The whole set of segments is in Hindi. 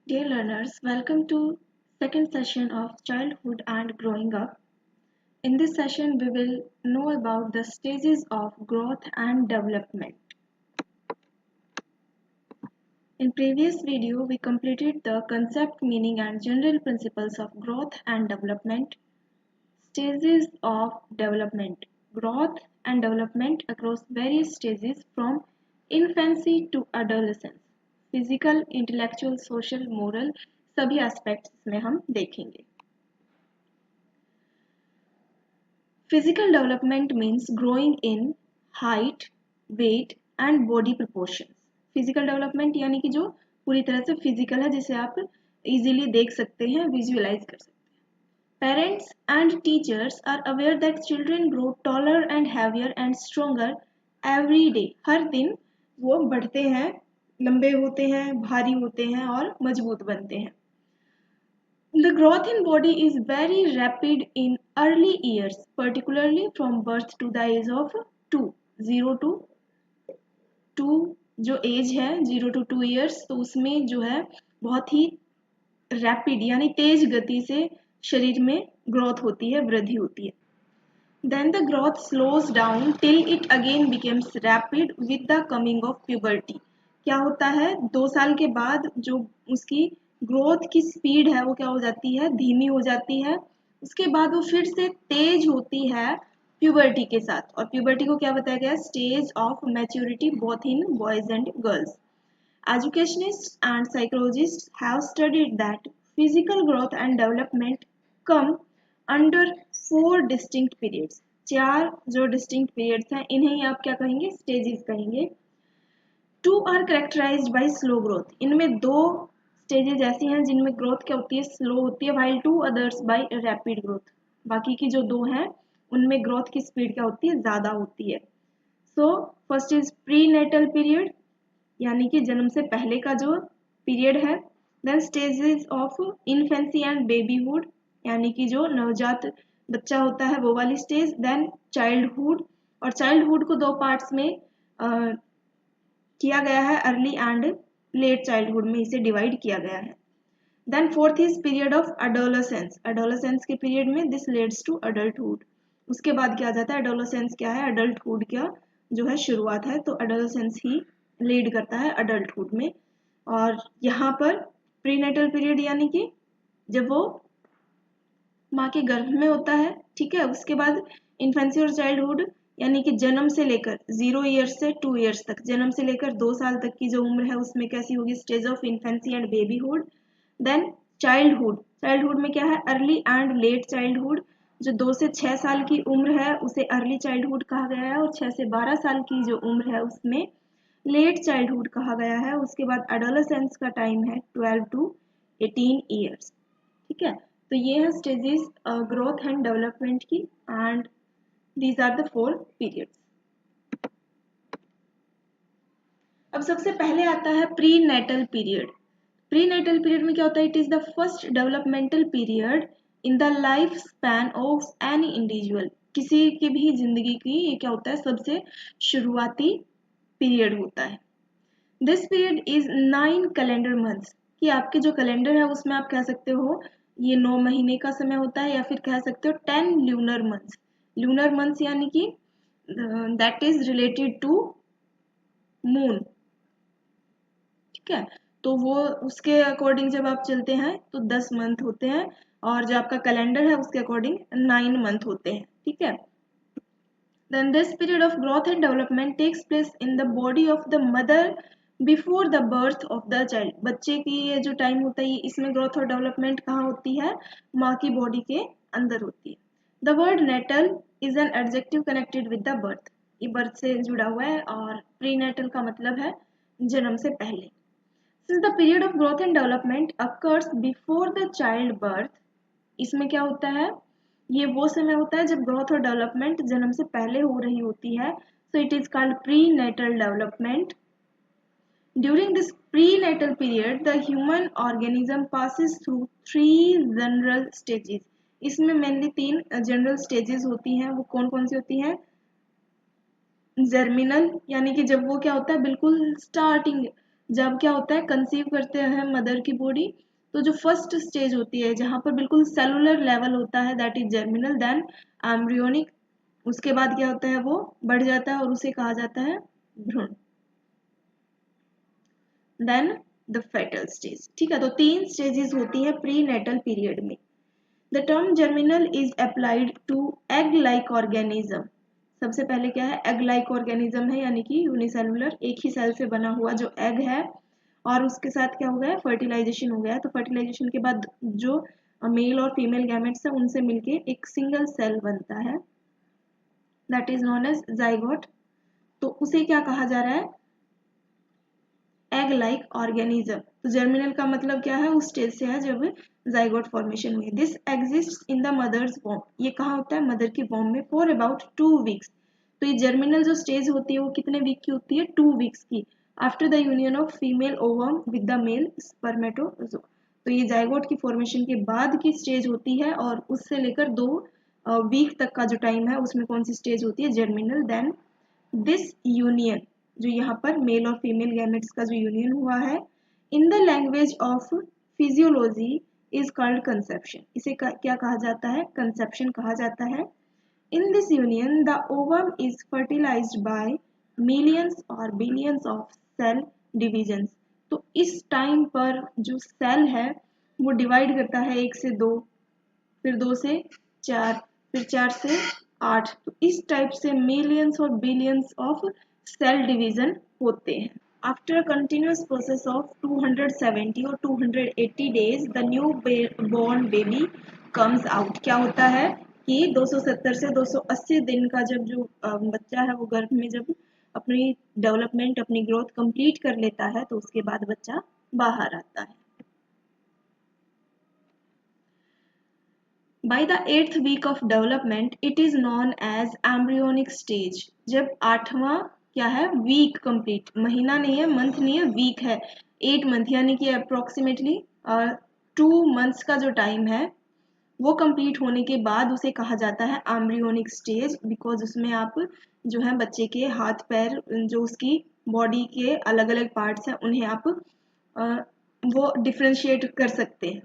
Dear learners, welcome to second session of childhood and growing up. In this session, we will know about the stages of growth and development. In previous video, we completed the concept, meaning and general principles of growth and development. Stages of development. Growth and development across various stages from infancy to adolescence. Physical, intellectual, social, moral सभी एस्पेक्ट्स में हम देखेंगे. Physical development means growing in height, weight and body proportions. Physical development यानी कि जो पूरी तरह से फिजिकल है, जिसे आप इजीली देख सकते हैं, विजुअलाइज कर सकते हैं. Parents and teachers are aware that children grow taller and heavier and stronger every day. हर दिन वो बढ़ते हैं, लंबे होते हैं, भारी होते हैं और मजबूत बनते हैं. The growth in body is very rapid in early years, particularly from birth to the age of 2. 0 to 2 जो एज है 0 to 2 years, तो उसमें जो है बहुत ही रैपिड यानी तेज गति से शरीर में ग्रोथ होती है, वृद्धि होती है. Then the growth slows down till it again becomes rapid with the coming of puberty. क्या होता है, 2 साल के बाद जो उसकी ग्रोथ की स्पीड है वो क्या हो जाती है, धीमी हो जाती है. उसके बाद वो फिर से तेज होती है प्यूबर्टी के साथ. और प्यूबर्टी को क्या बताया गया, stage of maturity both in boys and girls. Educationists and psychologists have studied that physical growth and development come under 4 distinct periods. 4 जो distinct periods हैं, इन्हें ही आप क्या कहेंगे, stages कहेंगे. 2 are characterized by slow growth. इनमें 2 stages ऐसी हैं जिनमें growth क्या होती है, slow होती है, while 2 others by rapid growth. बाकी की जो 2 हैं उनमें growth की speed क्या होती है, ज़्यादा होती है. So first is prenatal period, यानी कि जन्म से पहले का जो पीरियड है. Then stages of infancy and babyhood, यानी कि जो नवजात बच्चा होता है वो वाली स्टेज. देन चाइल्डहुड, और चाइल्डहुड को 2 पार्ट्स में किया गया है, अर्ली एंड लेट चाइल्डहुड में इसे डिवाइड किया गया है. Then fourth is period of adolescence. Adolescence के पीरियड में दिस लीड्स टू अडल्टहुड. उसके बाद क्या आ जाता है, अडोलेसेंस क्या है, अडल्टहुड क्या जो है शुरुआत है, तो अडोलेसेंस ही लीड करता है अडल्टहुड में. और यहाँ पर प्रीनेटल पीरियड यानी कि जब वो माँ के गर्भ में होता है, ठीक है. उसके बाद इन्फेंसी और चाइल्डहुड यानी कि जन्म से लेकर 0 ईयर्स से 2 ईयर्स तक, जन्म से लेकर 2 साल तक की जो उम्र है उसमें कैसी होगी, stage of infancy and babyhood. Then childhood, childhood में क्या है, अर्ली एंड लेट चाइल्डहुड. जो 2 से 6 साल की उम्र है उसे अर्ली चाइल्डहुड कहा गया है, और 6 से 12 साल की जो उम्र है उसमें लेट चाइल्डहुड कहा गया है. उसके बाद एडोलेसेंस का टाइम है 12 to 18 ईयर्स, ठीक है. तो ये है स्टेजेस ग्रोथ एंड डेवलपमेंट की, and these are the 4 periods. अब सबसे पहले आता है prenatal period. Prenatal period में क्या होता है, it is the first developmental period in the life span of any individual. किसी की भी जिंदगी की ये क्या होता है, सबसे शुरुआती पीरियड होता है. This period is 9 calendar months, कि आपके जो कैलेंडर है उसमें आप कह सकते हो ये 9 महीने का समय होता है, या फिर कह सकते हो 10 ल्यूनर मंथ्स. ल्यूनर मंथ्स यानी कि that is related to moon, ठीक है. तो वो उसके अकॉर्डिंग जब आप चलते हैं तो 10 मंथ होते हैं, और जो आपका कैलेंडर है उसके अकॉर्डिंग 9 मंथ होते हैं, ठीक है. Then this period of growth and development takes place in the body of the mother before the birth of the child. बच्चे की ये जो टाइम होता है इसमें ग्रोथ और डेवलपमेंट कहाँ होती है, माँ की बॉडी के अंदर होती है. The word natal is an adjective connected with the birth. ये बर्थ से जुड़ा हुआ है, और प्रीनेटल का मतलब है जन्म से पहले. Since the period of growth and development occurs before the child birth, इसमें क्या होता है, ये वो समय होता है जब ग्रोथ और डेवलपमेंट जन्म से पहले हो रही होती है. So it is called prenatal development. During this prenatal period the human organism passes through 3 general stages. इसमें मेनली 3 जनरल स्टेजेस होती हैं. वो कौन कौन सी होती हैं, जर्मिनल यानी कि जब वो क्या होता है बिल्कुल स्टार्टिंग जब क्या होता है, कंसीव करते हैं मदर की बॉडी, तो जो फर्स्ट स्टेज होती है जहां पर बिल्कुल सेलुलर लेवल होता है, that is germinal, then embryonic, उसके बाद क्या होता है, वो बढ़ जाता है और उसे कहा जाता है भ्रूण, देन द फेटल स्टेज। ठीक है, तो 3 स्टेजेस होती है प्री नेटल पीरियड में। The term germinal is applied to egg like organism. सबसे पहले क्या है, एग लाइक ऑर्गेनिज्म है, यानी कि यूनिसेलुलर, एक ही सेल से बना हुआ जो एग है, और उसके साथ क्या हो गया, फर्टिलाइजेशन हो गया। तो फर्टिलाइजेशन के बाद जो मेल और फीमेल गैमेट्स है उनसे मिलके एक सिंगल सेल बनता है, that is known as zygote. तो उसे क्या कहा जा रहा है, एग लाइक ऑर्गेनिज्म। तो जर्मिनल का मतलब क्या है, उस स्टेज से है जब जाइगोट फॉर्मेशन हुई। This exist in the mother's womb, ये कहाँ होता है, मदर की वॉम में, फॉर अबाउट 2 वीक्स। तो ये जर्मिनल जो स्टेज होती है वो कितने वीक की होती है, 2 वीक्स की, after the union of female ovum with the male spermatozoa. तो ये जाइगोट की फॉर्मेशन के बाद की स्टेज होती है, और उससे लेकर 2 वीक तक का जो टाइम है उसमें कौन सी स्टेज होती है, जर्मिनल। देन दिस यूनियन, जो यहाँ पर मेल और फीमेल गैमेट्स का जो यूनियन हुआ है, in the language of physiology is called conception. इसे क्या कहा जाता है, कंसेप्शन कहा जाता है। In this union the ovum is fertilised by millions और बिलियंस ऑफ सेल डिविजन्स। तो इस टाइम पर जो सेल है वो डिवाइड करता है 1 से 2, फिर 2 से 4, फिर 4 से 8। तो इस टाइप से मिलियंस और बिलियंस ऑफ सेल डिवीजन होते हैं। After a continuous process of 270 और 280 days the new born baby comes out. क्या होता है कि 270 से 280 दिन का जब जो बच्चा है वो गर्भ में जब अपनी डेवलपमेंट, अपनी ग्रोथ कंप्लीट कर लेता है, तो उसके बाद बच्चा बाहर आता है। By the 8th week of development, it is known as embryonic stage। जब 8वां क्या है, वीक कंप्लीट, महीना नहीं है, मंथ नहीं है, वीक है, 8 मंथ, यानी कि अप्रोक्सीमेटली 2 मंथ्स का जो टाइम है वो कंप्लीट होने के बाद उसे कहा जाता है एम्ब्रियोनिक स्टेज, बिकॉज उसमें आप जो है बच्चे के हाथ पैर, जो उसकी बॉडी के अलग अलग पार्ट्स हैं उन्हें आप वो डिफ्रेंशिएट कर सकते हैं।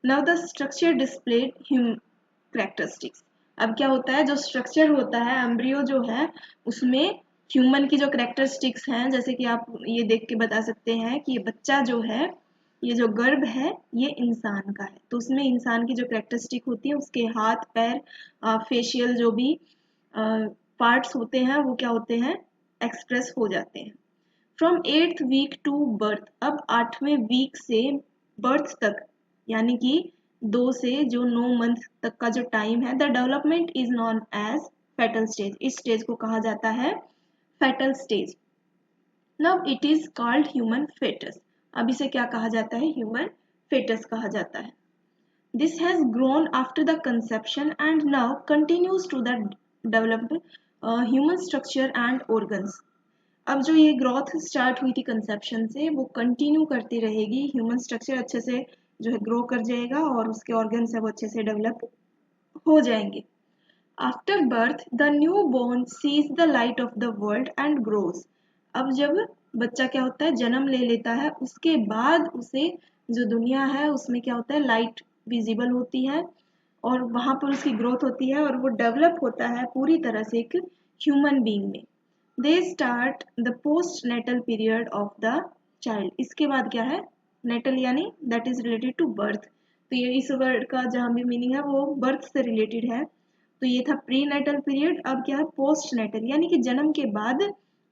Now the structure displayed characteristics. अब क्या होता है, जो स्ट्रक्चर होता है एम्ब्रियो जो है उसमें ह्यूमन की जो कैरेक्टरिस्टिक्स हैं, जैसे कि आप ये देख के बता सकते हैं कि ये बच्चा जो है, ये जो गर्भ है ये इंसान का है, तो उसमें इंसान की जो कैरेक्टरिस्टिक होती है, उसके हाथ पैर, फेशियल जो भी पार्ट्स होते हैं वो क्या होते हैं, एक्सप्रेस हो जाते हैं। From 8th week to birth, अब 8वें वीक से बर्थ तक, यानी कि 2 से जो 9 मंथ तक का जो टाइम है, the development is known as fetal stage. इस स्टेज को कहा जाता है fetal stage. Now it is called human fetus. अब इसे क्या कहा जाता है, ह्यूमन फेटस कहा जाता है। This has grown after the conception and now continues to the develop human structure and organs। अब जो ये ग्रोथ स्टार्ट हुई थी कंसेप्शन से, वो कंटिन्यू करती रहेगी, ह्यूमन स्ट्रक्चर अच्छे से जो है ग्रो कर जाएगा और उसके ऑर्गन्स है वो अच्छे से डेवलप हो जाएंगे। After birth the newborn sees the light of the world and grows. अब जब बच्चा क्या होता है, जन्म ले लेता है, उसके बाद उसे जो दुनिया है उसमें क्या होता है, लाइट विजिबल होती है और वहां पर उसकी ग्रोथ होती है और वो डेवलप होता है पूरी तरह से एक ह्यूमन बीइंग में। They start the postnatal period of the child. इसके बाद क्या है, नेटल यानी that is related to birth. तो ये इस वर्ड का जहाँ भी मीनिंग है वो बर्थ से रिलेटेड है। तो ये था प्री नेटल पीरियड। अब क्या है, पोस्ट नेटल, यानी कि जन्म के बाद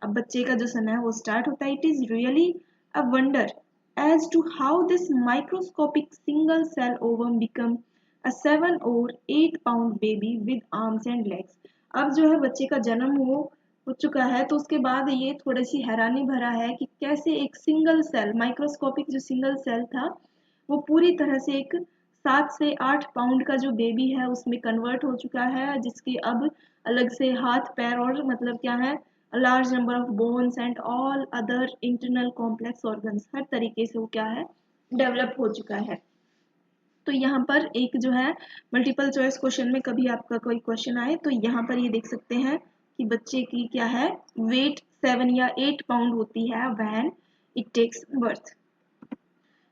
अब बच्चे का जो समय है वो स्टार्ट होता है। It is really a wonder as to how this microscopic single cell ovum become a 7 और 8 pound baby with arms and legs. अब जो है बच्चे का जन्म हो चुका है, तो उसके बाद ये थोड़ी सी हैरानी भरा है कि कैसे एक सिंगल सेल, माइक्रोस्कोपिक जो सिंगल सेल था वो पूरी तरह से एक 7 से 8 पाउंड का जो बेबी है उसमें कन्वर्ट हो चुका है, जिसके अब अलग से हाथ पैर और मतलब क्या है, large number of bones and all other internal complex organs, हर तरीके से वो क्या है, डेवलप हो चुका है। तो यहाँ पर एक जो है मल्टीपल चॉइस क्वेश्चन में कभी आपका कोई क्वेश्चन आए तो यहाँ पर ये देख सकते हैं कि बच्चे की क्या है, वेट 7 या 8 पाउंड होती है when it takes birth.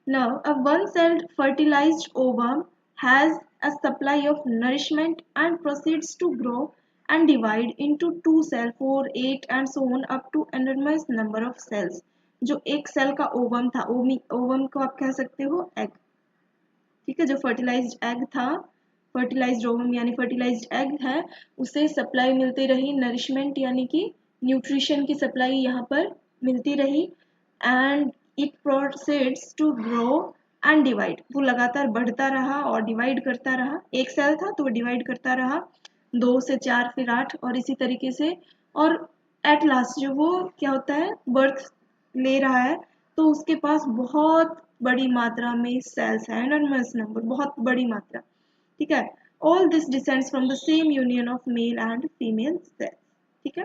Now, a one-celled fertilized ovum has a supply of nourishment and proceeds to grow and divide into 2 cell, 4, 8 and so on up to enormous number of cells. जो एक सेल का ओवम था, ओवम को आप कह सकते हो एग, ठीक है, जो फर्टिलाइज्ड एग था, फर्टिलाइज्ड ओवम यानी फर्टिलाइज्ड एग है, उसे सप्लाई मिलती रही, नरिशमेंट यानी कि न्यूट्रिशन की सप्लाई यहाँ पर मिलती रही, and it proceeds to grow and divide, वो लगातार बढ़ता रहा और डिवाइड करता रहा, एक सेल था तो वो डिवाइड करता रहा, 2 से 4 फिर 8 और इसी तरीके से, और एट लास्ट जो वो क्या होता है, बर्थ ले रहा है, तो उसके पास बहुत बड़ी मात्रा में सेल्स हैं, एनॉर्मस नंबर, बहुत बड़ी मात्रा, ठीक है। All this descends from the same union of male and female cells, ठीक है।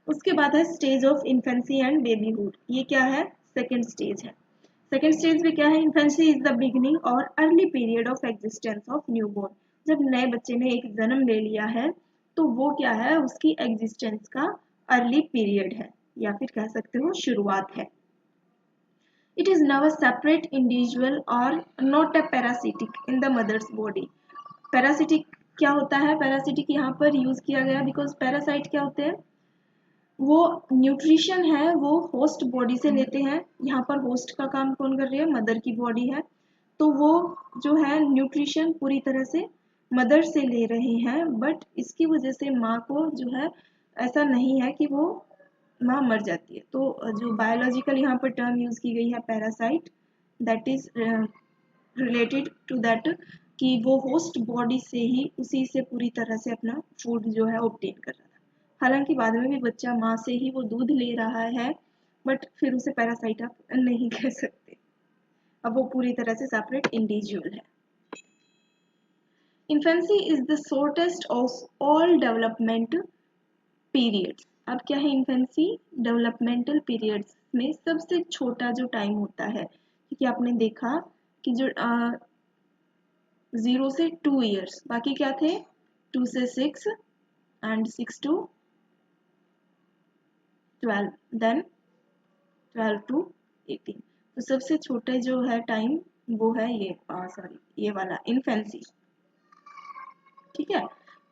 उसके बाद है stage of infancy and babyhood, ये क्या है, सेकेंड स्टेज है। सेकेंड स्टेज में क्या है, इन्फेंसी इज द बिगिनिंग और early period of existence of newborn, जब नए बच्चे ने एक जन्म ले लिया है तो वो क्या है, उसकी एग्जिस्टेंस का अर्ली पीरियड है, या फिर कह सकते हो शुरुआत है। It is now a separate individual or not a parasitic in the mother's body. Parasitic क्या होता है, parasitic यहाँ पर यूज किया गया बिकॉज पैरासाइट क्या होते हैं, वो न्यूट्रिशन है वो होस्ट बॉडी से लेते हैं, यहाँ पर होस्ट का काम कौन कर रही है, मदर की बॉडी है, तो वो जो है न्यूट्रिशन पूरी तरह से मदर से ले रहे हैं, बट इसकी वजह से माँ को जो है ऐसा नहीं है कि वो माँ मर जाती है। तो जो बायोलॉजिकल यहाँ पर टर्म यूज की गई है parasite, that is related to that कि वो होस्ट बॉडी से ही उसी से पूरी तरह से अपना फूड जो है ऑब्टेन कर रहा था, हालांकि बाद में भी बच्चा माँ से ही वो दूध ले रहा है, बट फिर उसे पैरासाइट आप नहीं कह सकते, अब वो पूरी तरह से सेपरेट इंडिविजुअल है। Infancy is the shortest of all development periods. अब क्या है, इन्फेंसी डेवलपमेंटल पीरियड्स में सबसे छोटा जो टाइम होता है, क्योंकि आपने देखा कि जो 0 से 2 ईयर्स, बाकी क्या थे 2 से 6 एंड 6 to 12, देन 12 to 18, तो सबसे छोटे जो है टाइम वो है ये सॉरी ये वाला इन्फेंसी, ठीक है।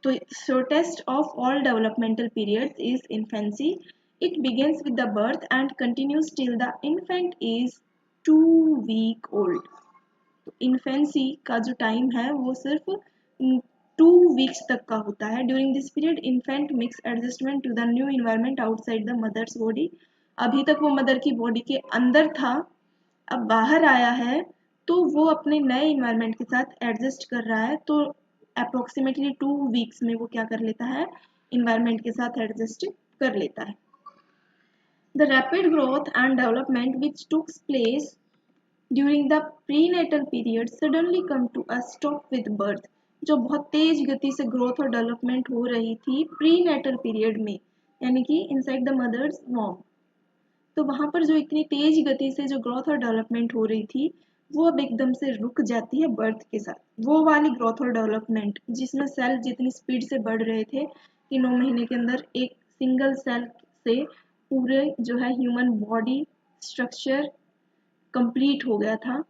तो shortest of all developmental periods is infancy. It begins with the birth and continues till the infant is 2 week old. तो इन्फेंसी का जो टाइम है वो सिर्फ 2 वीक्स तक का होता है। During this period infant makes adjustment to the new environment outside the mother's body. अभी तक वो मदर की बॉडी के अंदर था, अब बाहर आया है तो वो अपने नए इन्वायरमेंट के साथ एडजस्ट कर रहा है, तो अप्रोक्सीमेटली 2 वीक्स में वो क्या कर लेता है, इन्वायरमेंट के साथ एडजस्ट कर लेता है। The rapid growth and development which takes place during the prenatal period suddenly come to a stop with birth. जो बहुत तेज गति से ग्रोथ और डेवलपमेंट हो रही थी प्रीनेटल पीरियड में, यानी कि इनसाइड द मदर्स वॉर्म, तो वहां पर जो इतनी तेज गति से जो ग्रोथ और डेवलपमेंट हो रही थी वो अब एकदम से रुक जाती है बर्थ के साथ। वो वाली ग्रोथ और डेवलपमेंट जिसमें सेल जितनी स्पीड से बढ़ रहे थे कि 9 महीने के अंदर एक सिंगल सेल से पूरे जो है ह्यूमन बॉडी स्ट्रक्चर कंप्लीट हो गया था,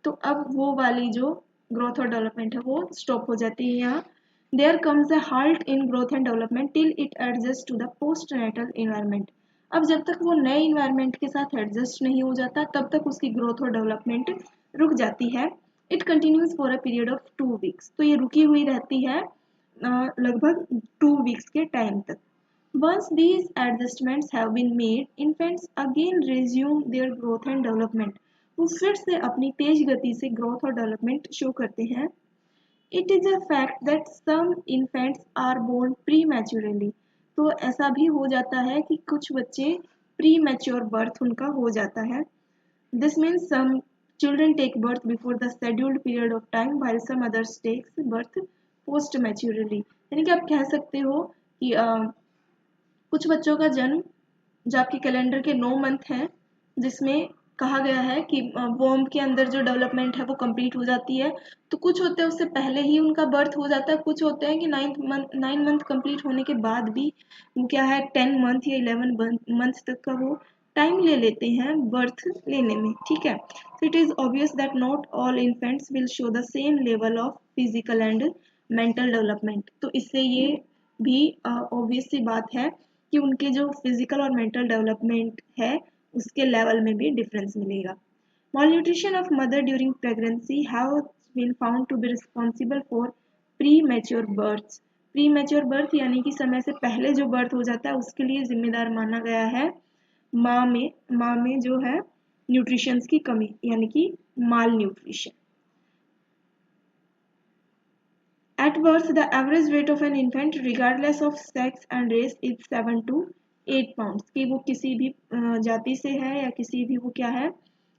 तो अब वो वाली जो ग्रोथ और डेवलपमेंट है वो स्टॉप हो जाती है यहाँ। There comes a halt in growth and development till it adjust to the postnatal environment. अब जब तक वो नए इन्वायरमेंट के साथ एडजस्ट नहीं हो जाता तब तक उसकी ग्रोथ और डेवलपमेंट रुक जाती है। It continues for a period of 2 weeks, तो ये रुकी हुई रहती है लगभग 2 वीक्स के टाइम तक। Once these adjustments have been made, infants again resume their growth and development. वो फिर से अपनी तेज गति से ग्रोथ और डेवलपमेंट शो करते हैं। It is a fact that some infants are born prematurely. तो ऐसा भी हो जाता है कि कुछ बच्चे प्रीमैच्योर बर्थ उनका हो जाता है। This means some children take birth before the scheduled period of time while some others takes birth postmaturely. यानी कि आप कह सकते हो कि कुछ बच्चों का जन्म जो आपके कैलेंडर के 9 मंथ हैं जिसमें कहा गया है कि वॉर्म के अंदर जो डेवलपमेंट है वो कंप्लीट हो जाती है, तो कुछ होते हैं उससे पहले ही उनका बर्थ हो जाता है, कुछ होते हैं कि 9 मंथ कंप्लीट होने के बाद भी क्या है 10 मंथ या 11 मंथ तक का वो टाइम ले लेते हैं बर्थ लेने में, ठीक है। So it is obvious that not all infants will show the same level of physical and mental development. तो इससे ये भी ऑब्वियस सी बात है कि उनके जो फिजिकल और मेंटल डेवलपमेंट है उसके लेवल में भी डिफरेंस मिलेगा। Malnutrition of mother during pregnancy have been found to be responsible for premature births. Premature birth यानी कि समय से पहले जो बर्थ हो जाता है उसके लिए जिम्मेदार माना गया है माँ में जो है न्यूट्रिशंस की कमी यानी कि माल nutrition. At birth, the average weight of an infant, regardless of sex and race, is 7 to 8 pounds. कि वो किसी भी जाति से है या किसी भी वो क्या है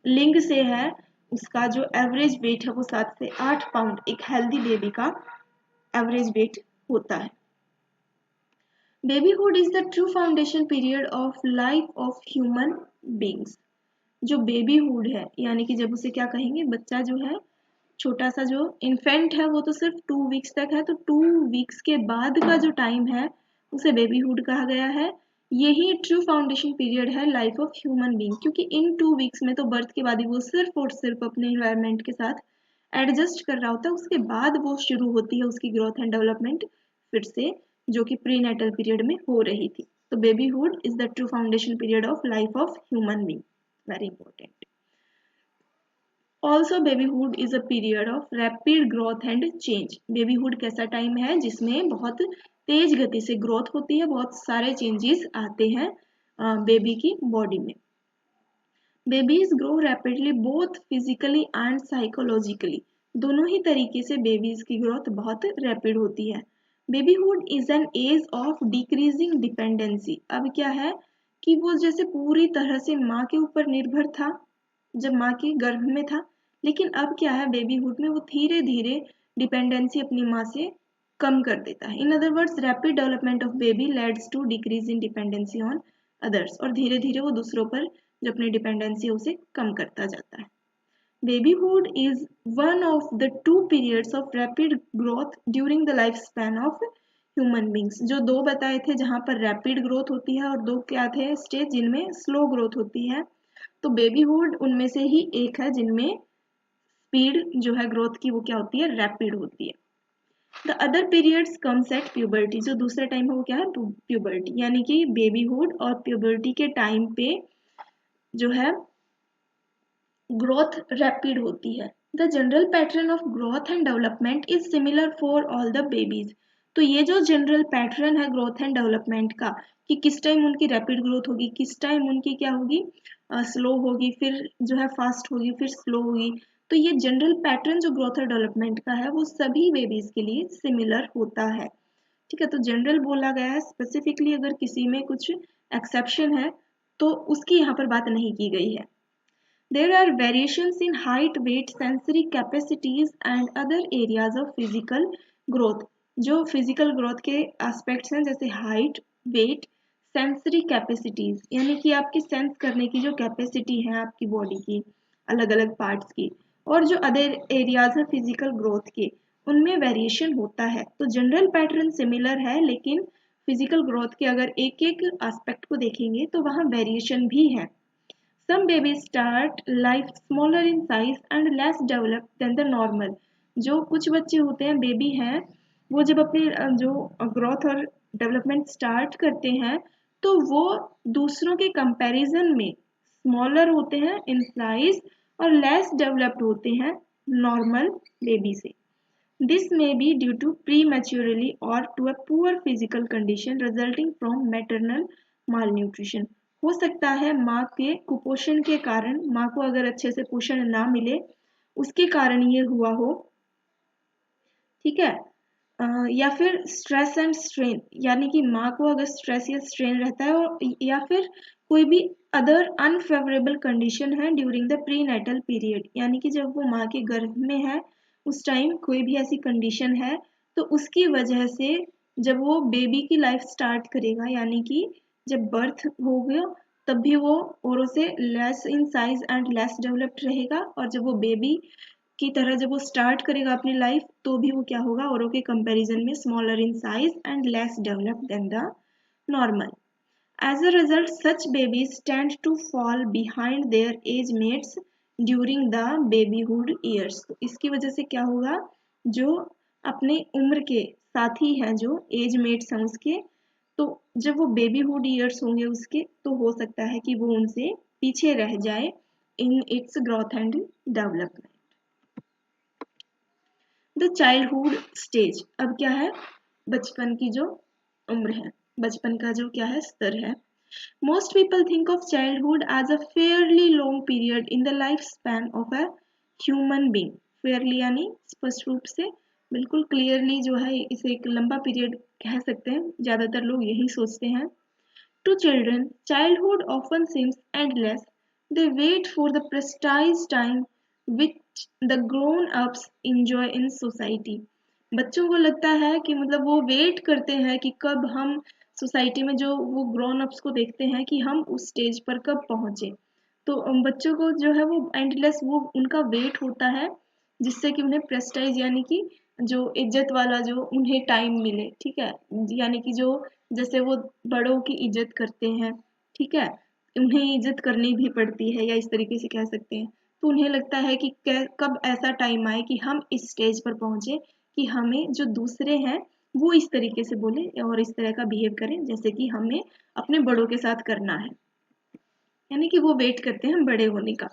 लिंग से है, उसका जो एवरेज वेट है वो 7 से 8 पाउंड एक हेल्दी बेबी का एवरेज वेट होता है। Babyhood is the true foundation period of life of human beings. जो बेबीहुड है यानी कि जब उसे क्या कहेंगे, बच्चा जो है छोटा सा जो इन्फेंट है वो तो सिर्फ 2 वीक्स तक है, तो 2 वीक्स के बाद का जो टाइम है उसे बेबीहुड कहा गया है। यही ट्रू फाउंडेशन पीरियड है लाइफ ऑफ ह्यूमन बीइंग, क्योंकि इन 2 वीक्स में तो बर्थ के बाद ही वो सिर्फ और सिर्फ अपने इन्वायरमेंट के साथ एडजस्ट कर रहा होता है, उसके बाद वो शुरू होती है उसकी ग्रोथ एंड डेवलपमेंट फिर से, जो कि प्रीनेटल पीरियड में हो रही थी। तो babyhood is the true foundation period of life of human being, very important. Also babyhood is a period of rapid growth and change. Babyhood कैसा टाइम है जिसमें बहुत तेज गति से ग्रोथ होती है, बहुत सारे चेंजेस आते हैं बेबी की बॉडी में। Babies grow rapidly both physically and psychologically. दोनों ही तरीके से बेबीज की ग्रोथ बहुत रैपिड होती है। Babyhood is an age of decreasing dependency. अब क्या है कि वो जैसे पूरी तरह से माँ के ऊपर निर्भर था जब माँ के गर्भ में था, लेकिन अब क्या है बेबीहुड में वो धीरे धीरे डिपेंडेंसी अपनी माँ से कम कर देता है। In other words, rapid development of baby leads to decrease in dependency on others. और धीरे धीरे वो दूसरों पर जो अपनी डिपेंडेंसी है उसे कम करता जाता है। Babyhood is one of the 2 periods of rapid growth during the life span of human beings. जो 2 बताए थे जहां पर रैपिड ग्रोथ होती है और 2 क्या थे स्टेज जिनमें स्लो ग्रोथ होती है, तो बेबीहुड उनमें से ही एक है जिनमें स्पीड जो है ग्रोथ की वो क्या होती है, रैपिड होती है। The other periods comes at puberty. जो दूसरा टाइम है वो क्या है, प्यूबर्टी, यानी कि बेबीहुड और प्यूबर्टी के टाइम पे जो है ग्रोथ रैपिड होती है। The general pattern of growth and development is similar for all the babies. तो ये जो जनरल पैटर्न है ग्रोथ एंड डेवलपमेंट का कि किस टाइम उनकी रैपिड ग्रोथ होगी, किस टाइम उनकी क्या होगी स्लो होगी, फिर जो है फास्ट होगी, फिर स्लो होगी, तो ये जनरल पैटर्न जो ग्रोथ और डेवलपमेंट का है वो सभी बेबीज के लिए सिमिलर होता है। ठीक है, तो जनरल बोला गया है, स्पेसिफिकली अगर किसी में कुछ एक्सेप्शन है तो उसकी यहाँ पर बात नहीं की गई है। There are variations in height, weight, sensory capacities and other areas of physical growth. जो physical growth के aspects हैं जैसे height, weight, sensory capacities यानी कि आपकी sense करने की जो capacity है आपकी body की अलग अलग parts की, और जो other areas हैं physical growth के उनमें variation होता है। तो general pattern similar है, लेकिन physical growth के अगर एक एक aspect को देखेंगे तो वहाँ variation भी है। Some babies start life smaller in size and less developed than the normal. जो कुछ बच्चे होते हैं बेबी हैं वो जब अपनी जो ग्रोथ और डेवलपमेंट स्टार्ट करते हैं तो वो दूसरों के कंपैरिजन में स्मॉलर होते हैं इन साइज और लेस डेवलप्ड होते हैं नॉर्मल बेबी से। This may be due to prematurely or to a poor physical condition resulting from maternal malnutrition. हो सकता है माँ के कुपोषण के कारण, माँ को अगर अच्छे से पोषण ना मिले उसके कारण ये हुआ हो, ठीक है, या फिर स्ट्रेस एंड स्ट्रेन, यानी कि माँ को अगर स्ट्रेस या स्ट्रेन रहता है और या फिर कोई भी अदर अनफेवरेबल कंडीशन है ड्यूरिंग द प्रीनेटल पीरियड, यानी कि जब वो माँ के गर्भ में है उस टाइम कोई भी ऐसी कंडीशन है तो उसकी वजह से जब वो बेबी की लाइफ स्टार्ट करेगा, यानी कि जब बर्थ हो गया तब भी वो औरों से less in size and less developed रहेगा, और जब वो बेबी की तरह जब वो स्टार्ट करेगा अपनी लाइफ तो भी वो क्या होगा औरों के कंपैरिजन में smaller in size and less developed than the normal. As a result, such babies tend to fall behind their age mates during the babyhood years. तो इसकी वजह से क्या होगा, जो अपने उम्र के साथी हैं, जो एज मेट्स हैं उसके, तो जब वो बेबीहुड ईयर्स होंगे उसके, तो हो सकता है कि वो उनसे पीछे रह जाए in its growth and development. The childhood stage, अब क्या है, बचपन की जो उम्र है, बचपन का जो क्या है स्तर है। Most people think of childhood as a fairly long period in the life span of a human being. Fairly यानी स्पष्ट रूप से, बिल्कुल क्लियरली जो है इसे एक लंबा पीरियड कह सकते हैं, ज्यादातर लोग यही सोचते हैं। To children, childhood often seems endless. They wait for the precise time which the grown-ups enjoy in society. बच्चों को लगता है कि मतलब वो वेट करते हैं कि कब हम सोसाइटी में जो वो ग्रोन अप्स को देखते हैं कि हम उस स्टेज पर कब पहुंचे। तो बच्चों को जो है वो एंडलेस वो उनका वेट होता है, जिससे कि उन्हें प्रेस्टाइज यानी कि जो इज्जत वाला जो उन्हें टाइम मिले, ठीक है, यानी कि जो जैसे वो बड़ों की इज्जत करते हैं, ठीक है, उन्हें इज्जत करनी भी पड़ती है, या इस तरीके से कह सकते हैं। तो उन्हें लगता है कि कब ऐसा टाइम आए कि हम इस स्टेज पर पहुंचे कि हमें जो दूसरे हैं वो इस तरीके से बोले और इस तरह का बिहेव करें जैसे कि हमें अपने बड़ों के साथ करना है, यानी कि वो वेट करते हैं बड़े होने का।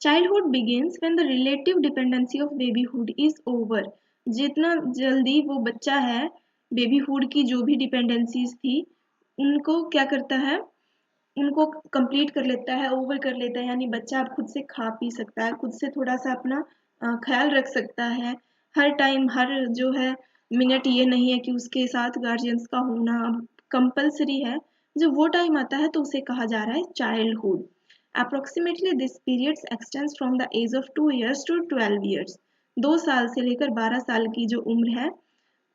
Childhood begins when the relative dependency of babyhood is over. जितना जल्दी वो बच्चा है, बेबीहुड की जो भी डिपेंडेंसीज थी उनको क्या करता है, उनको कंप्लीट कर लेता है, ओवर कर लेता है, यानी बच्चा अब खुद से खा पी सकता है, खुद से थोड़ा सा अपना ख्याल रख सकता है। हर टाइम हर जो है मिनट ये नहीं है कि उसके साथ गार्जियंस का होना अब कंपलसरी है। जब वो टाइम आता है तो उसे कहा जा रहा है childhood. Approximately this period extends from the age of 2 years to 12 years. 2 साल से लेकर 12 साल की जो उम्र है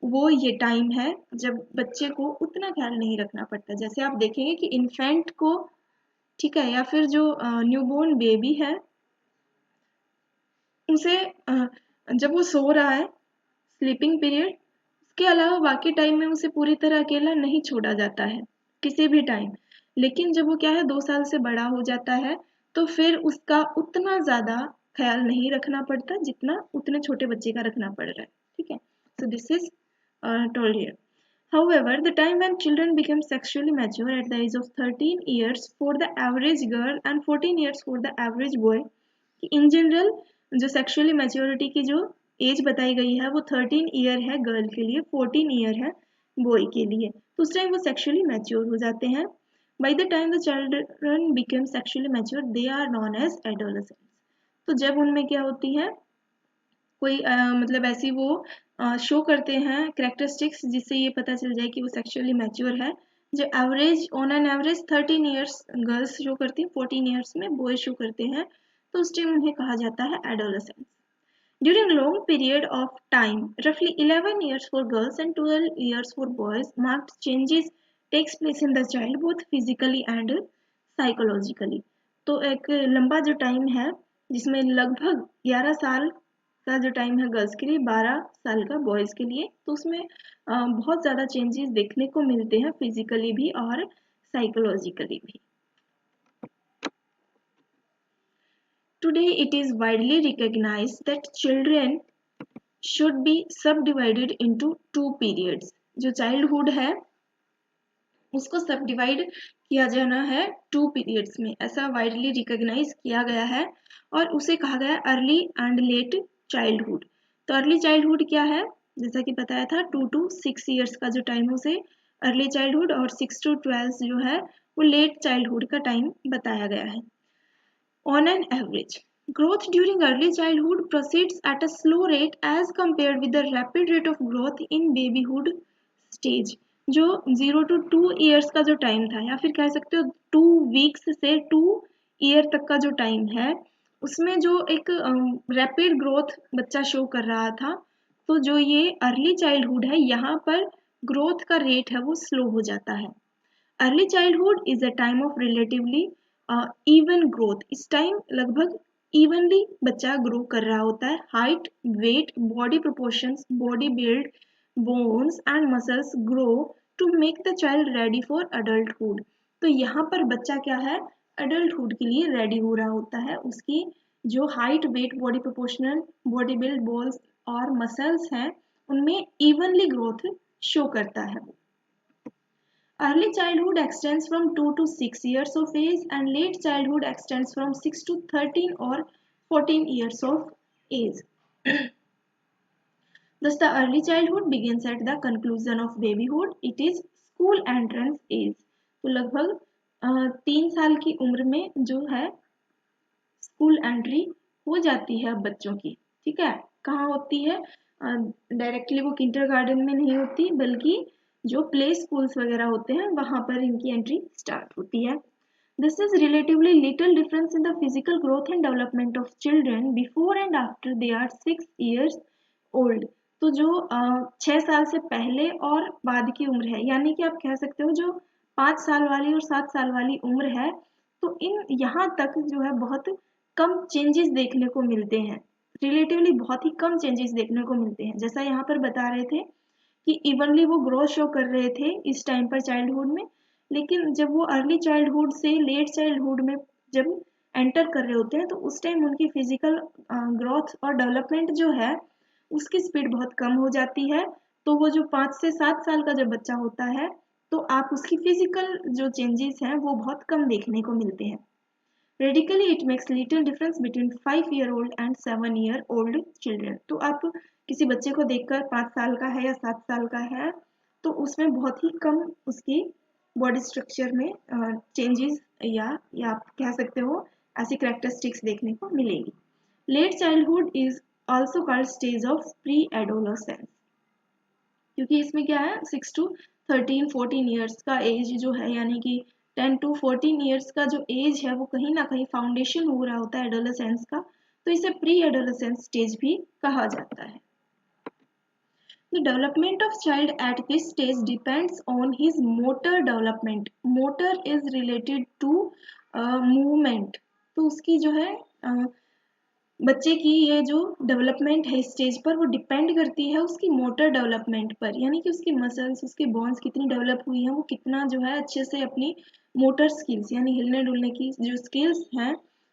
वो ये टाइम है जब बच्चे को उतना ख्याल नहीं रखना पड़ता। जैसे आप देखेंगे कि इन्फेंट को, ठीक है, या फिर जो न्यूबॉर्न बेबी है उसे जब वो सो रहा है, स्लीपिंग पीरियड, उसके अलावा बाकी टाइम में उसे पूरी तरह अकेला नहीं छोड़ा जाता है किसी भी टाइम। लेकिन जब वो क्या है 2 साल से बड़ा हो जाता है तो फिर उसका उतना ज्यादा ख्याल नहीं रखना पड़ता जितना उतने छोटे बच्चे का रखना पड़ रहा है, ठीक है। So this is told here. However, the time when children become sexually mature at the age of 13 years for the average girl and 14 years for the average boy, in general जो सेक्सुअली मैच्योरिटी की जो एज बताई गई है वो 13 ईयर है गर्ल के लिए, 14 ईयर है बॉय के लिए। तो उस टाइम वो सेक्सुअली मैच्योर हो जाते हैं। By the time the children become sexually mature they are known as adolescents. तो जब उनमें क्या होती है कोई मतलब ऐसी वो शो करते हैं कैरेक्टरिस्टिक्स जिससे ये पता चल जाए कि वो सेक्सुअली मैच्योर है। जो average on an average 13 years girls show करती हैं, 14 ईयर्स में बॉय शो करते हैं, तो उस टाइम उन्हें कहा जाता है adolescence. During long period of time, roughly 11 years for girls and 12 years for boys, marked changes takes place in the child both physically and psychologically. तो एक लंबा जो टाइम है जिसमें लगभग 11 साल का जो टाइम है गर्ल्स के लिए, 12 साल का बॉयज के लिए, तो उसमें बहुत ज़्यादा चेंजेस देखने को मिलते हैं फिजिकली भी और साइकोलॉजिकली भी। Today it is widely recognized that children should be subdivided into 2 periods. जो childhood है उसको सब डिवाइड किया जाना है 2 पीरियड्स में, ऐसा वाइडली रिकॉग्नाइज किया गया है और उसे कहा गया है अर्ली एंड लेट चाइल्डहुड। तो अर्ली चाइल्डहुड क्या है, जैसा कि बताया था 2 to 6 ईयर्स का जो टाइम है उसे अर्ली चाइल्डहुड, और 6 to 12 जो है वो लेट चाइल्डहुड का टाइम बताया गया है। On an average, growth during early childhood proceeds at a slow rate as compared with the rapid rate of growth in babyhood stage. जो 0 to 2 ईयर्स का जो टाइम था, या फिर कह सकते हो 2 वीक्स से 2 ईयर तक का जो टाइम है, उसमें जो एक रैपिड ग्रोथ बच्चा शो कर रहा था, तो जो ये अर्ली चाइल्डहुड है यहाँ पर ग्रोथ का रेट है वो स्लो हो जाता है। Early childhood is a time of relatively even growth. इस टाइम लगभग इवनली बच्चा ग्रो कर रहा होता है। Height, weight, body proportions, body build, bones and muscles grow to make the child ready for adulthood. तो यहाँ पर बच्चा क्या है, एडल्टहुड के लिए रेडी हो रहा होता है। उसकी जो height, weight, body proportional, body build, bones और मसल्स हैं उनमें इवनली ग्रोथ शो करता है। Early childhood extends from 2 to 6 years of age and late childhood extends from 6 to 13 or 14 years of age. Thus, the early childhood begins at the conclusion of babyhood. It is school entrance age. तो लगभग 3 साल की उम्र में जो है स्कूल एंट्री हो जाती है अब बच्चों की। ठीक है, कहाँ होती है, डायरेक्टली वो किंडरगार्टन में नहीं होती, बल्कि जो प्ले स्कूल्स वगैरह होते हैं वहां पर इनकी एंट्री स्टार्ट होती है। This is relatively little difference in the physical growth and development of children before and after they are 6 years old. तो जो 6 साल से पहले और बाद की उम्र है, यानी कि आप कह सकते हो जो 5 साल वाली और 7 साल वाली उम्र है, तो इन यहाँ तक जो है बहुत कम चेंजेस देखने को मिलते हैं। रिलेटिवली बहुत ही कम चेंजेस देखने को मिलते हैं। जैसा यहाँ पर बता रहे थे कि इवनली वो ग्रोथ शो कर रहे थे इस टाइम पर चाइल्डहुड में, लेकिन जब वो अर्ली चाइल्डहुड से लेट चाइल्डहुड में जब एंटर कर रहे होते हैं तो उस टाइम उनकी फिजिकल ग्रोथ और डेवलपमेंट जो है उसकी स्पीड बहुत कम हो जाती है। तो वो जो 5 से 7 साल का जब बच्चा होता है तो आप उसकी फिजिकल जो चेंजेस हैं वो बहुत कम देखने को मिलते हैं। Radically, it makes little difference between 5-year-old and 7-year-old children. तो आप किसी बच्चे को देखकर 5 साल का है या 7 साल का है तो उसमें बहुत ही कम उसकी बॉडी स्ट्रक्चर में चेंजेस या आप कह सकते हो ऐसी कैरेक्टरिस्टिक्स देखने को मिलेगी। Late childhood is also called stage of preadolescence, क्योंकि इसमें क्या है 6 to 13-14 ईयर्स का एज जो है, यानी कि 10 to 14 ईयर्स का जो एज है वो कहीं ना कहीं फाउंडेशन हो रहा होता है एडोलेसेंस का, तो इसे प्री एडोलेसेंस स्टेज भी कहा जाता है। The development of child at this stage depends on his motor development. Motor is related to movement. तो उसकी जो है बच्चे की ये जो डेवलपमेंट है इस स्टेज पर वो डिपेंड करती है उसकी मोटर डेवलपमेंट पर, यानी कि उसकी मसल्स, उसकी बोन्स कितनी डेवलप हुई हैं, वो कितना जो है अच्छे से अपनी मोटर स्किल्स यानी हिलने डुलने की जो स्किल्स हैं,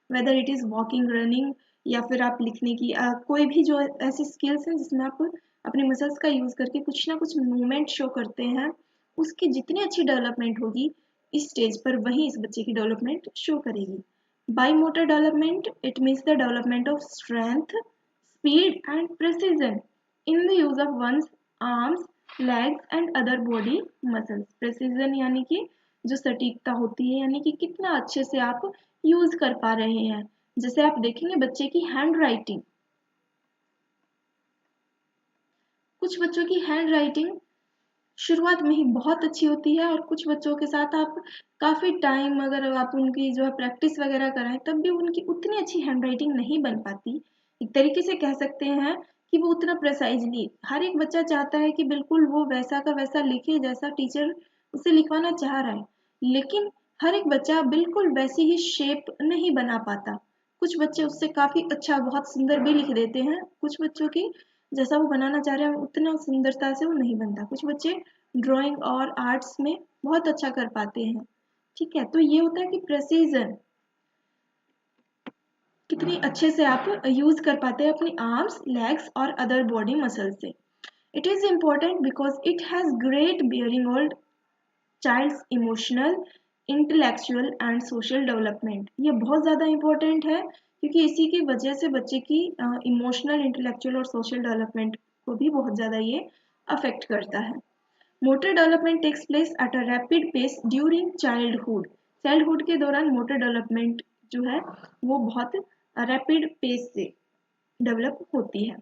whether it is walking, running या फिर आप लिखने की कोई भी जो ऐसी स्किल्स हैं जिसमें आप अपने मसल्स का यूज़ करके कुछ ना कुछ मूवमेंट शो करते हैं, उसकी जितनी अच्छी डेवलपमेंट होगी इस स्टेज पर वहीं इस बच्चे की डेवलपमेंट शो करेगी। Bimotor development, it means the development of strength, speed and precision in the use of one's arms, legs and other body muscles. Precision यानी कि जो सटीकता होती है, यानी कि कितना अच्छे से आप यूज कर पा रहे हैं। जैसे आप देखेंगे बच्चे की हैंड राइटिंग, कुछ बच्चों की हैंड राइटिंग शुरुआत में ही बहुत अच्छी होती है और कुछ बच्चों के साथ आप काफ़ी टाइम अगर आप उनकी जो है प्रैक्टिस वगैरह कराएं तब भी उनकी उतनी अच्छी हैंड राइटिंग नहीं बन पाती। एक तरीके से कह सकते हैं कि वो उतना प्रिसाइजली, हर एक बच्चा चाहता है कि बिल्कुल वो वैसा का वैसा लिखे जैसा टीचर उसे लिखवाना चाह रहा है, लेकिन हर एक बच्चा बिल्कुल वैसी ही शेप नहीं बना पाता। कुछ बच्चे उससे काफ़ी अच्छा बहुत सुंदर भी लिख देते हैं, कुछ बच्चों की जैसा वो बनाना चाह रहे हैं उतना सुंदरता से वो नहीं बनता। कुछ बच्चे ड्राइंग और आर्ट्स में बहुत अच्छा कर पाते हैं। ठीक है, तो ये होता है कि प्रेसिजन, कितनी अच्छे से आप यूज कर पाते हैं अपनी आर्म्स, लेग्स और अदर बॉडी मसल से। It is important because it has great bearing on child's emotional, intellectual and social development. ये बहुत ज़्यादा इम्पोर्टेंट है क्योंकि इसी की वजह से बच्चे की इमोशनल, इंटेलेक्चुअल और सोशल डेवलपमेंट को भी बहुत ज़्यादा ये अफेक्ट करता है। Motor development takes place at a rapid pace during childhood. Childhood के दौरान मोटर डेवलपमेंट जो है वो बहुत रैपिड पेस से डेवलप होती है।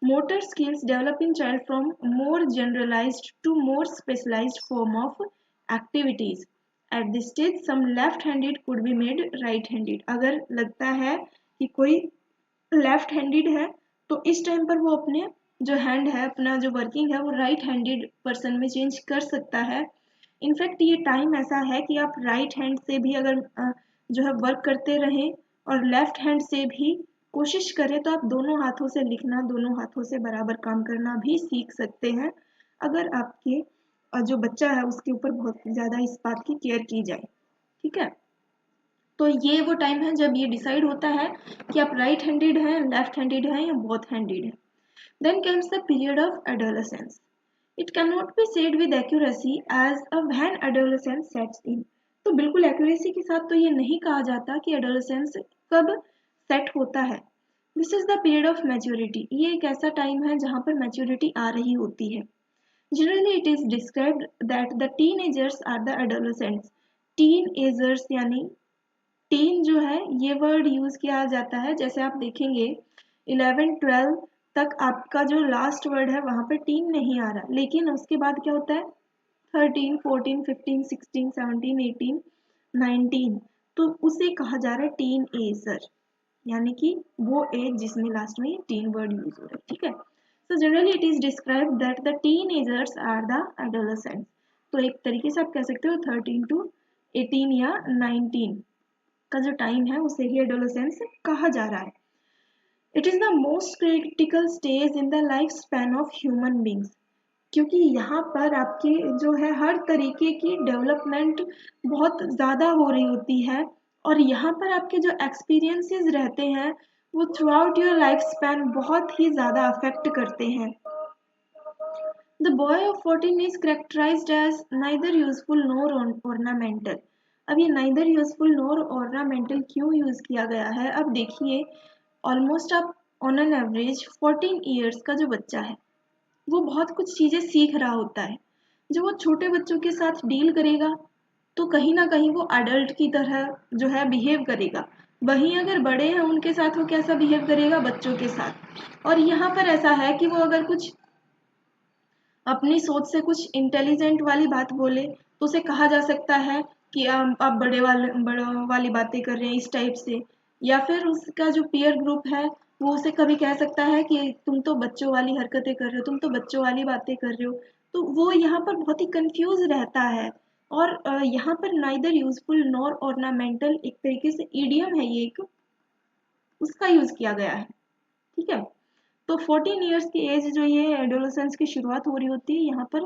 Motor skills develop in child from more generalized to more specialized form of activities. At this stage, some left-handed could be made right-handed. अगर लगता है कि कोई लेफ्ट-हैंडेड है तो इस टाइम पर वो अपने जो हैंड है, अपना जो वर्किंग है वो राइट हैंडेड पर्सन में चेंज कर सकता है। इनफैक्ट ये टाइम ऐसा है कि आप राइट हैंड से भी अगर जो है वर्क करते रहें और लेफ्ट हैंड से भी कोशिश करें तो आप दोनों हाथों से लिखना, दोनों हाथों से बराबर काम करना भी सीख सकते हैं, अगर आपके जो बच्चा है उसके ऊपर बहुत ज़्यादा इस बात की केयर की जाए। ठीक है। तो ये वो टाइम है जब ये डिसाइड होता है कि आप राइट हैंडेड हैं, लेफ्ट हैंडेड हैं या बोथ हैंडेड हैं। Then comes the period of adolescence. It can not be said with accuracy as a when adolescence sets in. तो बिल्कुल एक्यूरेसी के साथ तो ये नहीं कहा जाता कि एडोलेसेंस कब सेट होता है। This is the period of maturity. ये एक ऐसा टाइम है जहाँ पर मैच्योरिटी आ रही होती है। Generally it is described that the teenagers are the adolescents. Teenagers यानी टीन जो है ये वर्ड यूज किया जाता है, जैसे आप देखेंगे 11-12 तक आपका जो लास्ट वर्ड है वहां पर टीन नहीं आ रहा, लेकिन उसके बाद क्या होता है 13, 14, 15, 16, 17, 18, 19, तो उसे कहा जा रहा है टीन एजर, यानी कि वो एज जिसमें लास्ट में टीन वर्ड यूज हो रहा है। ठीक है। So generally it is described that the teenagers are the adolescents. तो एक तरीके से आप कह सकते हो 13 to 18 या 19 का जो टाइम है उसे ही एडोलेसेंस कहा जा रहा है। It is the most critical stage in the life span of human beings, क्योंकि यहाँ पर आपकी जो है हर तरीके की डेवलपमेंट बहुत ज़्यादा हो रही होती है, और यहाँ पर आपके जो एक्सपीरियंसेस रहते हैं वो through out your life span बहुत ही ज़्यादा अफेक्ट करते हैं। The boy of 14 is characterized as neither useful nor ornamental. अब ये neither useful nor ornamental क्यों यूज किया गया है? अब देखिए ऑलमोस्ट आप ऑन एन एवरेज 14 ईयर्स का जो बच्चा है वो बहुत कुछ चीजें सीख रहा होता है। जब वो छोटे बच्चों के साथ डील करेगा तो कहीं ना कहीं वो अडल्ट की तरह जो है बिहेव करेगा। वहीं अगर बड़े हैं उनके साथ वो कैसा बिहेव करेगा? बच्चों के साथ। और यहाँ पर ऐसा है कि वो अगर कुछ अपनी सोच से कुछ इंटेलिजेंट वाली बात बोले तो उसे कहा जा सकता है कि आप बड़ों वाली बातें कर रहे हैं इस टाइप से। या फिर उसका जो पीयर ग्रुप है वो उसे कभी कह सकता है कि तुम तो बच्चों वाली हरकतें कर रहे हो, तुम तो बच्चों वाली बातें कर रहे हो। तो वो यहाँ पर बहुत ही कंफ्यूज रहता है। और यहाँ पर नाइदर यूजफुल नॉर ऑर्नामेंटल एक तरीके से ईडियम है, ये एक उसका यूज किया गया है। ठीक है। तो 14 ईयर्स की एज जो ये एडोलेसेंस की शुरुआत हो रही होती है, यहाँ पर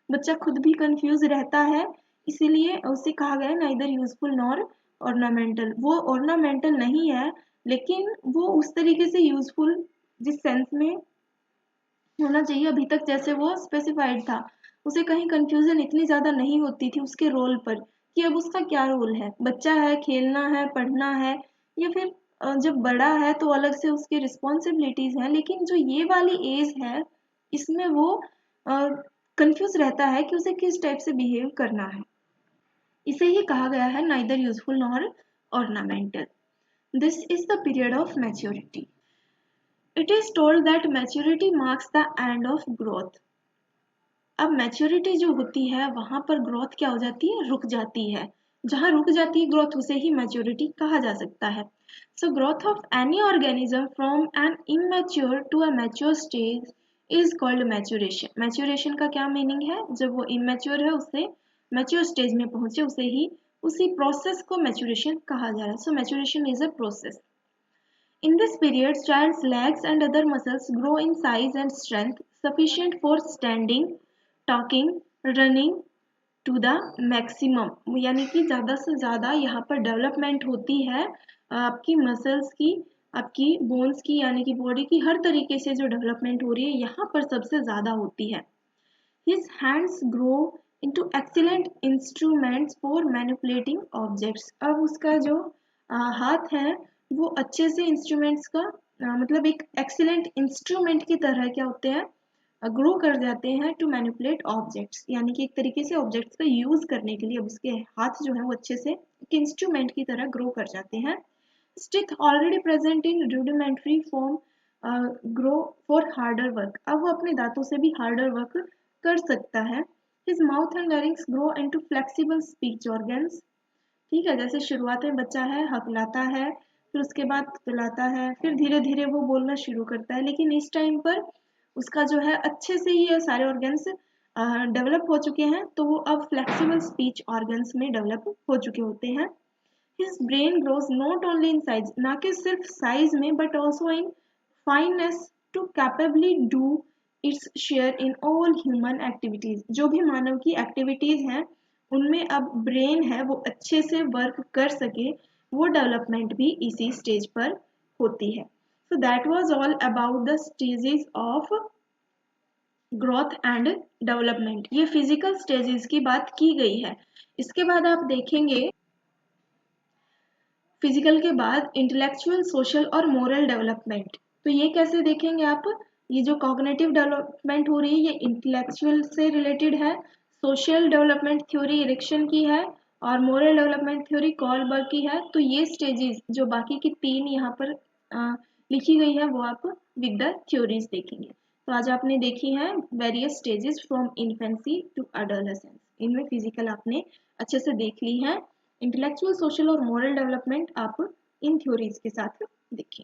बच्चा खुद भी कंफ्यूज रहता है, इसीलिए उसे कहा गया नाइदर यूजफुल नॉर ऑर्नामेंटल। वो ऑर्नामेंटल नहीं है लेकिन वो उस तरीके से यूजफुल जिस सेंस में होना चाहिए अभी तक जैसे वो स्पेसिफाइड था, उसे कहीं कंफ्यूजन इतनी ज्यादा नहीं होती थी उसके रोल पर कि अब उसका क्या रोल है, बच्चा है, खेलना है, पढ़ना है, या फिर जब बड़ा है तो अलग से उसकी रिस्पॉन्सिबिलिटीज हैं। लेकिन जो ये वाली एज है इसमें वो कंफ्यूज रहता है कि उसे किस टाइप से बिहेव करना है। इसे ही कहा गया है neither useful nor ornamental. This is the period of maturity. It is told that maturity marks the end of growth. अब मैच्योरिटी जो होती है वहां पर ग्रोथ क्या हो जाती है? रुक जाती है। जहां रुक जाती है ग्रोथ उसे ही मैच्योरिटी कहा जा सकता है। So growth of any organism from an immature to a mature stage is called maturation. Maturation का क्या मीनिंग है? जब वो इमेच्योर है उससे मैच्योर स्टेज में पहुंचे उसी प्रोसेस को मैच्योरेशन कहा जा रहा है। So maturation is a process. In this period, child's legs and other muscles grow in size and strength sufficient for standing, talking, running to the maximum। यानी कि ज़्यादा से ज़्यादा यहाँ पर डेवलपमेंट होती है आपकी मसल्स की, आपकी बोन्स की, यानी कि बॉडी की हर तरीके से जो डेवलपमेंट हो रही है यहाँ पर सबसे ज़्यादा होती है। His hands grow into excellent instruments for manipulating objects। अब उसका जो हाथ है वो अच्छे से इंस्ट्रूमेंट्स का मतलब एक एक्सीलेंट इंस्ट्रूमेंट की तरह क्या होते हैं? ग्रो कर जाते हैं टू मैनिपुलेट ऑब्जेक्ट्स, यानी कि एक तरीके से ऑब्जेक्ट्स का यूज करने के लिए अब उसके हाथ जो है वो अच्छे से एक इंस्ट्रूमेंट की तरह ग्रो कर जाते हैं। Teeth already present in rudimentary form grow for harder work. अब वो अपने दांतों से भी हार्डर वर्क कर सकता है। His mouth and larynx grow into flexible speech organs। ठीक है, जैसे शुरुआत में बच्चा है हकलाता है, फिर उसके बाद पिलाता है, फिर धीरे धीरे वो बोलना शुरू करता है, लेकिन इस टाइम पर उसका जो है अच्छे से ये सारे ऑर्गन्स डेवलप हो चुके हैं, तो वो अब फ्लेक्सिबल स्पीच ऑर्गन्स में डेवलप हो चुके होते हैं। His brain grows not only in size, ना कि सिर्फ साइज में, but also in fineness to capably do its share in all human activities। जो भी मानव की एक्टिविटीज हैं उनमें अब ब्रेन है वो अच्छे से वर्क कर सके, वो डेवलपमेंट भी इसी स्टेज पर होती है। So that was all about the stages of growth and development. ये फिजिकल स्टेजेस की बात की गई है। इसके बाद आप देखेंगे फिजिकल के बाद इंटेलेक्चुअल, सोशल और मोरल डेवलपमेंट। तो ये कैसे देखेंगे आप? ये जो कॉग्निटिव डेवलपमेंट हो रही है ये इंटेलेक्चुअल से रिलेटेड है, सोशल डेवलपमेंट थ्योरी इरिक्शन की है और मोरल डेवलपमेंट थ्योरी कॉलबर्ग की है। तो ये स्टेजेस जो बाकी की तीन यहाँ पर लिखी गई है वो आप विद द थ्योरीज देखेंगे। तो आज आपने देखी है various stages from infancy to adolescence. इनमें फिजिकल आपने अच्छे से देख ली है, इंटेलेक्चुअल, सोशल और मोरल डेवलपमेंट आप इन थ्योरीज के साथ देखें।